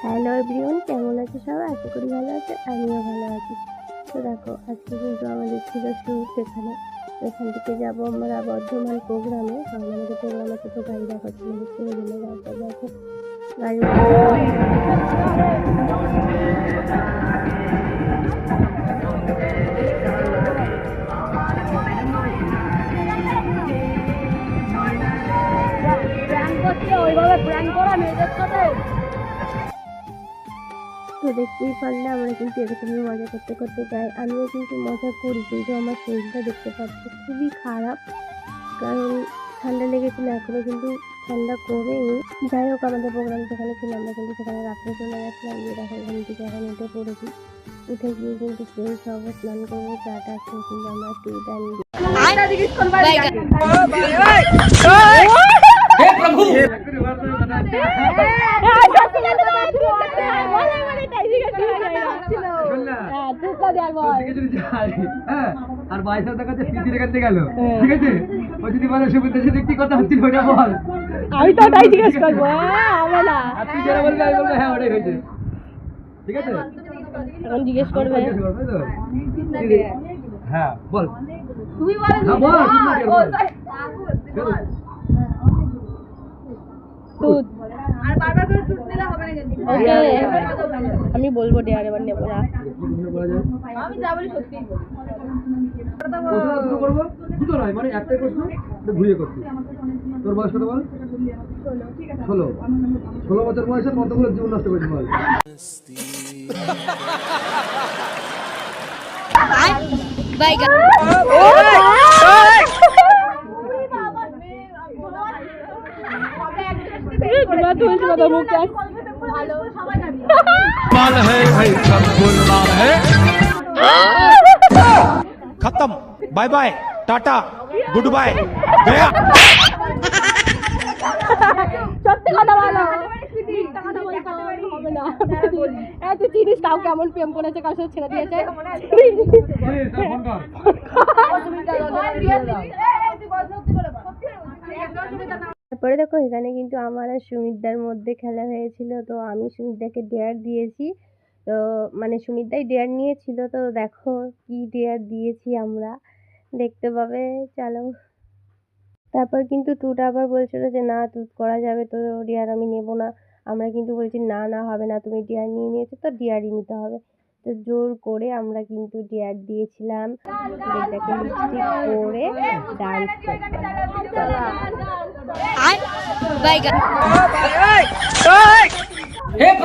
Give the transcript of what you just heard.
Hello everyone, কেমন আছে সবাই? আশা করি ভালো আছে, আমিও ভালো আছি। তো দেখো, আজকে কিন্তু আমাদের ছিল শ্যুট। এখান থেকে যাবো আমরা বর্ধমান প্রোগ্রামে। কারণ আমাদের প্রোগ্রামে তো গাড়ি দেখাচ্ছি, ছেড়ে দিলে তারপর দেখো গাড়ি ওইভাবে প্ল্যান করা মেয়েদের সাথে। তো দেখতেই পারলে আমরা কিন্তু এরকমই মজা করতে করতে যাই। আমিও কিন্তু মজা করি, কিন্তু আমার শরীরটা দেখতে পাচ্ছি খুবই খারাপ, কারণ ঠান্ডা লেগেছিল। এখনও কিন্তু ঠান্ডা কমেনি। যাই হোক, আমাদের প্রোগ্রাম যেখানে ছিল আমরা কিন্তু সেখানে রাত্রে চলে গেছিলাম। গিয়ে দেখো এখান থেকে এখন উঠে পড়েছি। উঠে গিয়ে কিন্তু সেই সব স্নান করবো, চাটা খেয়ে কিন্তু আমরা টুইটা নিই। আর বাইশের দেখাচ্ছে পিসি রেখাতে গেল, ঠিক আছে? ও যদি বলে সুবিধা সাথে কি কথা হচ্ছিল ওটা বল, আমি তো ওটাই জিজ্ঞেস করবো। হবে না, আর তুই যারা বলবি আমি বলবো হ্যাঁ ওটাই হয়েছে, ঠিক আছে? এখন জিজ্ঞেস করবে। হ্যাঁ বল, তুমি বলো। হ্যাঁ বল, আর বারবার করে টুট নিলে হবে না কিন্তু। ওকে, আমি বলবো ডেয়ার, এবার নেবো না। আমি যা বলি সত্যিই বলি। প্রশ্ন করবো দুটো নয়, মানে একটাই প্রশ্ন ঘুরিয়ে করছি। তোর বয়স কত বল? 16 বছর বয়সে কতগুলো জীবন নষ্ট করেছি বল? खत्म, bye bye, tata, goodbye, गया। সত্যি কথা বলো, হবে না। এত জিনিস কাউ কেমন প্রেম করেছে, কার সাথে ছেড়ে দিয়েছে। তারপরে দেখো এখানে কিন্তু আমার আর সুমিতদার মধ্যে খেলা হয়েছিল। তো আমি সুমিতদাকে ডেয়ার দিয়েছি, তো মানে সুমিতদাই ডেয়ার নিয়েছিল। তো দেখো কি ডেয়ার দিয়েছি আমরা, দেখতে পাবে, চলো। তারপর কিন্তু টুটা আবার বলছিল যে না টুট করা যাবে, তো ডিয়ার আমি নেব না। আমরা কিন্তু বলছি না না হবে না, তুমি ডিয়ার নিয়ে নিয়েছো তো ডিয়ারই নিতে হবে। তো জোর করে আমরা কিন্তু ডিয়ার দিয়েছিলাম। সুমিতদাকে লিপস্টিক পরে ডান্স করতে।